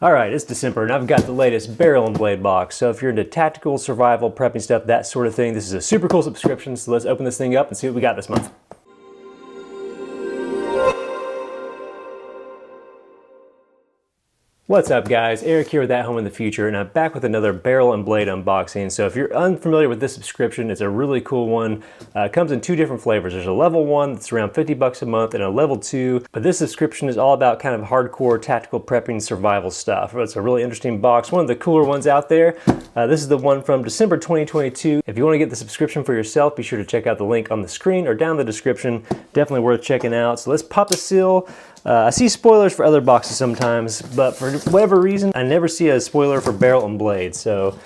All right, it's December and I've got the latest barrel and blade box. So if you're into tactical, survival, prepping stuff, that sort of thing, this is a super cool subscription. So let's open this thing up and see what we got this month. What's up guys, Eric here with ATHOME in the Future, and I'm back with another barrel and blade unboxing. So if you're unfamiliar with this subscription, it's a really cool one. It comes in two different flavors. There's a level 1 that's around 50 bucks a month and a level 2, but this subscription is all about kind of hardcore tactical prepping survival stuff. It's a really interesting box, one of the cooler ones out there. This is the one from December 2022. If you want to get the subscription for yourself, be sure to check out the link on the screen or down in the description. Definitely worth checking out. So let's pop the seal. I see spoilers for other boxes sometimes, but for whatever reason, I never see a spoiler for barrel and blade. So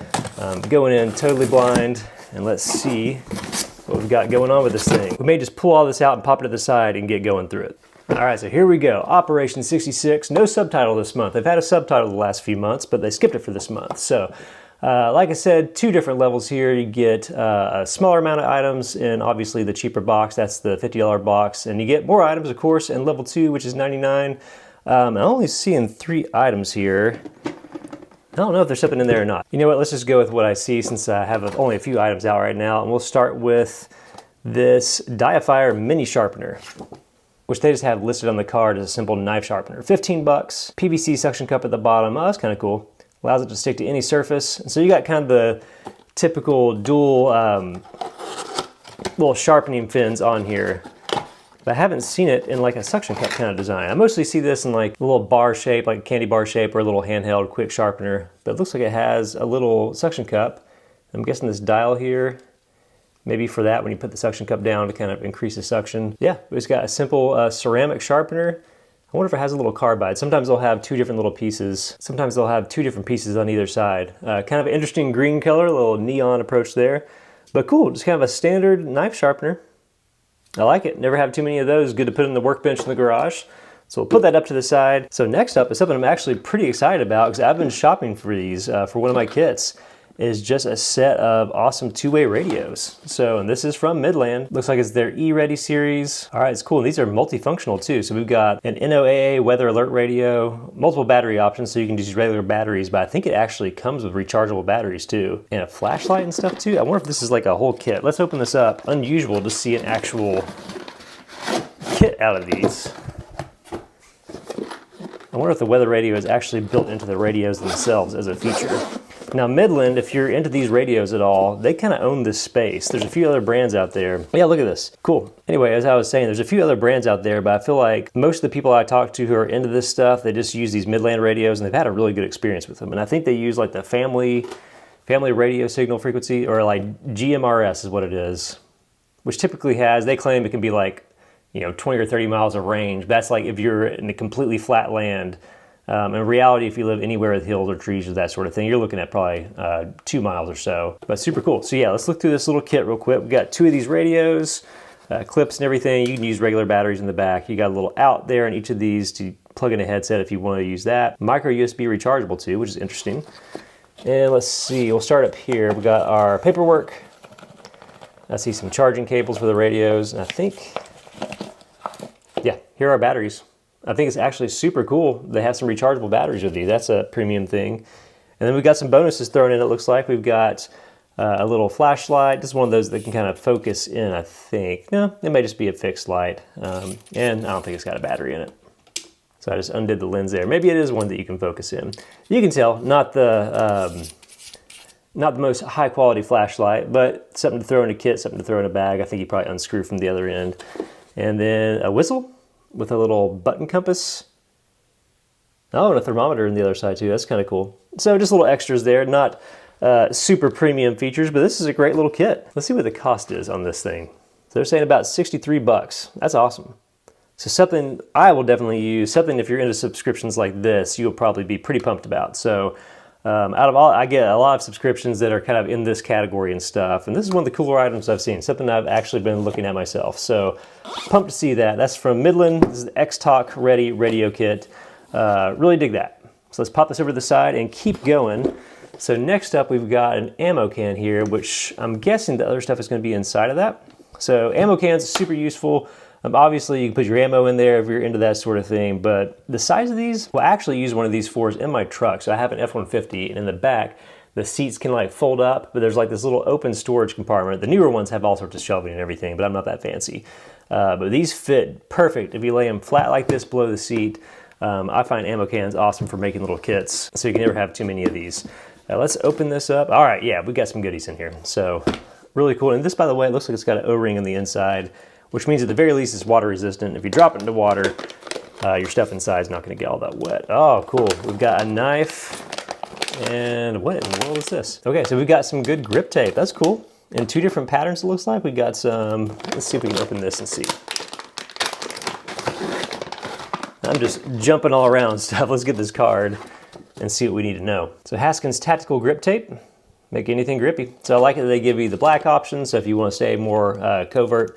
going in totally blind, and let's see what we've got going on with this thing. We may just pull all this out and pop it to the side and get going through it. All right, so here we go. Operation 66, no subtitle this month. They've had a subtitle the last few months, but they skipped it for this month. So like I said, two different levels here. You get a smaller amount of items in obviously the cheaper box. That's the $50 box. And you get more items, of course, in level 2, which is $99. I'm only seeing 3 items here. I don't know if there's something in there or not. You know what, let's just go with what I see since I have only a few items out right now. And we'll start with this Diafire mini sharpener, which they just have listed on the card as a simple knife sharpener. 15 bucks, PVC suction cup at the bottom. Oh, that's kind of cool. Allows it to stick to any surface. So you got kind of the typical dual little sharpening fins on here. But I haven't seen it in like a suction cup kind of design. I mostly see this in like a little bar shape, like a candy bar shape, or a little handheld quick sharpener. But it looks like it has a little suction cup. I'm guessing this dial here, maybe for that when you put the suction cup down to kind of increase the suction. Yeah, it's got a simple ceramic sharpener. I wonder if it has a little carbide. Sometimes they'll have 2 different little pieces. Sometimes they'll have 2 different pieces on either side. Kind of an interesting green color, a little neon approach there. But cool, just kind of a standard knife sharpener. I like it. Never have too many of those. Good to put in the workbench in the garage. So we'll put that up to the side. So next up is something I'm actually pretty excited about because I've been shopping for these for one of my kits. Is just a set of awesome 2-way radios. So, and this is from Midland. Looks like it's their E-Ready series. All right, it's cool. And these are multifunctional too. So we've got an NOAA weather alert radio, multiple battery options, so you can use regular batteries, but I think it actually comes with rechargeable batteries too. And a flashlight and stuff too. I wonder if this is like a whole kit. Let's open this up. Unusual to see an actual kit out of these. I wonder if the weather radio is actually built into the radios themselves as a feature. Now Midland, if you're into these radios at all, they kind of own this space. There's a few other brands out there. Yeah, look at this. Cool. Anyway, as I was saying, there's a few other brands out there, but I feel like most of the people I talk to who are into this stuff, they just use these Midland radios and they've had a really good experience with them. And I think they use like the family radio signal frequency, or like GMRS is what it is, which typically has, they claim it can be like, 20 or 30 miles of range. That's like if you're in a completely flat land. In reality, if you live anywhere with hills or trees or that sort of thing, you're looking at probably 2 miles or so, but super cool. So yeah, let's look through this little kit real quick. We've got 2 of these radios, clips and everything. You can use regular batteries in the back. You got a little out there in each of these to plug in a headset if you want to use that. Micro USB rechargeable too, which is interesting. And let's see, we'll start up here. We got our paperwork. I see some charging cables for the radios, and I think, yeah, here are our batteries. I think it's actually super cool. They have some rechargeable batteries with these. That's a premium thing. And then we've got some bonuses thrown in, it looks like. We've got a little flashlight. This is one of those that can kind of focus in, I think. No, it may just be a fixed light. And I don't think it's got a battery in it. So I just undid the lens there. Maybe it is one that you can focus in. You can tell, not the most high quality flashlight, but something to throw in a kit, something to throw in a bag. I think you probably unscrew from the other end. And then a whistle with a little button compass. Oh, and a thermometer on the other side too. That's kind of cool. So just little extras there. Not super premium features, but this is a great little kit. Let's see what the cost is on this thing. So they're saying about 63 bucks. That's awesome. So something I will definitely use, something if you're into subscriptions like this, you'll probably be pretty pumped about. So out of all, I get a lot of subscriptions that are kind of in this category and stuff. And this is one of the cooler items I've seen, something I've actually been looking at myself. So pumped to see that. That's from Midland. This is the X-Talk Ready radio kit. Really dig that. So let's pop this over to the side and keep going. So next up, we've got an ammo can here, which I'm guessing the other stuff is going to be inside of that. So ammo cans, super useful. Obviously, you can put your ammo in there if you're into that sort of thing, but the size of these, well, I actually use one of these fours in my truck. So I have an F-150, and in the back, the seats can like fold up, but there's like this little open storage compartment. The newer ones have all sorts of shelving and everything, but I'm not that fancy. But these fit perfect if you lay them flat like this below the seat. I find ammo cans awesome for making little kits, so you can never have too many of these. Let's open this up. All right, yeah, we got some goodies in here. So really cool. And this, by the way, it looks like it's got an O-ring on the inside, which means at the very least it's water resistant. If you drop it into water, your stuff inside is not gonna get all that wet. Oh, cool. We've got a knife, and what in the world is this? Okay, so we've got some good grip tape. That's cool. In 2 different patterns, it looks like. We got some, let's see if we can open this and see. I'm just jumping all around stuff. Let's get this card and see what we need to know. So Haskins Tactical Grip Tape, make anything grippy. So I like it that they give you the black option, so if you want to stay more covert,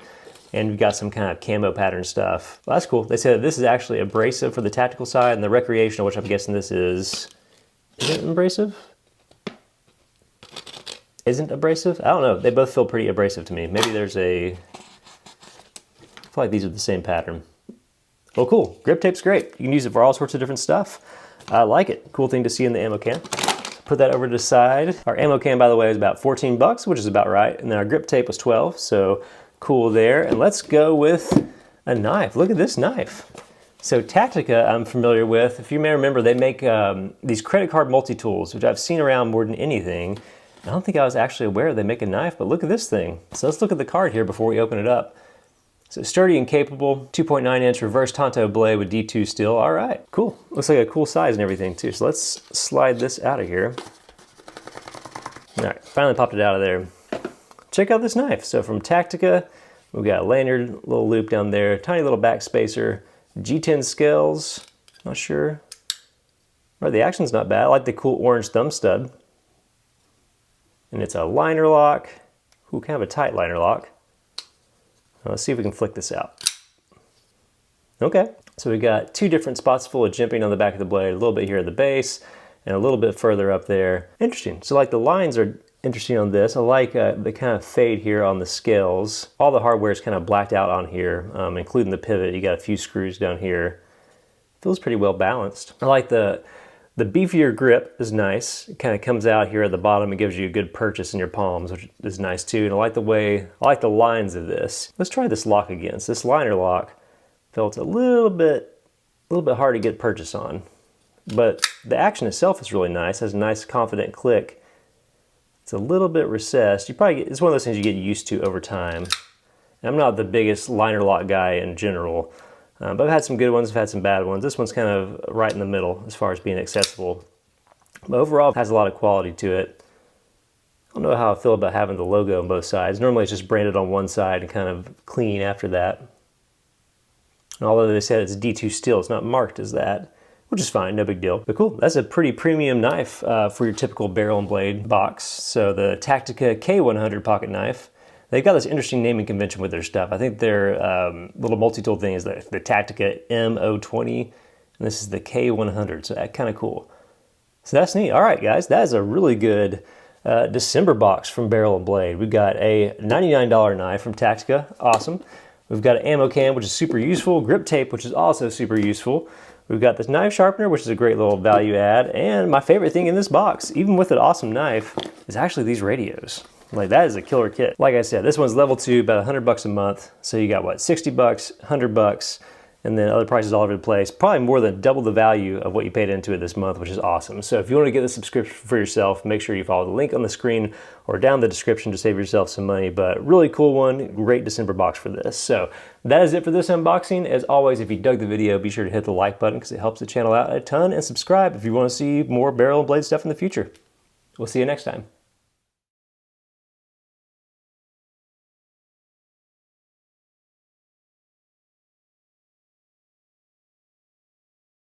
and you've got some kind of camo pattern stuff. Well, that's cool. They said this is actually abrasive for the tactical side, and the recreational, which I'm guessing this is it abrasive? Isn't abrasive? I don't know. They both feel pretty abrasive to me. Maybe there's a, I feel like these are the same pattern. Well, cool. Grip tape's great. You can use it for all sorts of different stuff. I like it. Cool thing to see in the ammo can. Put that over to the side. Our ammo can, by the way, is about 14 bucks, which is about right. And then our grip tape was 12, so cool there. And let's go with a knife. Look at this knife. So Tactica, I'm familiar with. If you may remember, they make these credit card multi-tools, which I've seen around more than anything. I don't think I was actually aware they make a knife, but look at this thing. So let's look at the card here before we open it up. So sturdy and capable, 2.9 inch reverse Tonto blade with D2 steel. All right, cool. Looks like a cool size and everything too. So let's slide this out of here. All right, finally popped it out of there. Check out this knife. So from Tactica, we've got a lanyard, little loop down there, tiny little back spacer, G10 scales, not sure. Right, the action's not bad. I like the cool orange thumb stud. And it's a liner lock. Ooh, kind of a tight liner lock. Let's see if we can flick this out. Okay, so we got 2 different spots full of jimping on the back of the blade, a little bit here at the base, and a little bit further up there. Interesting. So like the lines are interesting on this. I like the kind of fade here on the scales. All the hardware is kind of blacked out on here, including the pivot. You got a few screws down here. Feels pretty well balanced. I like the beefier grip is nice. It kind of comes out here at the bottom and gives you a good purchase in your palms, which is nice too. And I like the lines of this. Let's try this lock again. So this liner lock felt a little bit hard to get purchase on, but the action itself is really nice. It has a nice confident click. It's a little bit recessed. It's one of those things you get used to over time. And I'm not the biggest liner lock guy in general. But I've had some good ones, I've had some bad ones. This one's kind of right in the middle as far as being accessible. But overall, it has a lot of quality to it. I don't know how I feel about having the logo on both sides. Normally it's just branded on one side and kind of clean after that. And although they said it's D2 steel, it's not marked as that, which is fine, no big deal. But cool, that's a pretty premium knife for your typical barrel and blade box. So the Tactica K100 pocket knife. They've got this interesting naming convention with their stuff. I think their little multi-tool thing is the Tactica M020, and this is the K100, so that's kind of cool. So that's neat. All right, guys, that is a really good December box from Barrel & Blade. We've got a $99 knife from Tactica, awesome. We've got an ammo can, which is super useful, grip tape, which is also super useful. We've got this knife sharpener, which is a great little value add, and my favorite thing in this box, even with an awesome knife, is actually these radios. Like, that is a killer kit. Like I said, this one's level 2, about 100 bucks a month. So you got what, 60 bucks, 100 bucks, and then other prices all over the place. Probably more than double the value of what you paid into it this month, which is awesome. So if you want to get the subscription for yourself, make sure you follow the link on the screen or down in the description to save yourself some money. But really cool one, great December box for this. So that is it for this unboxing. As always, if you dug the video, be sure to hit the like button because it helps the channel out a ton, and subscribe if you want to see more Barrel & Blade stuff in the future. We'll see you next time.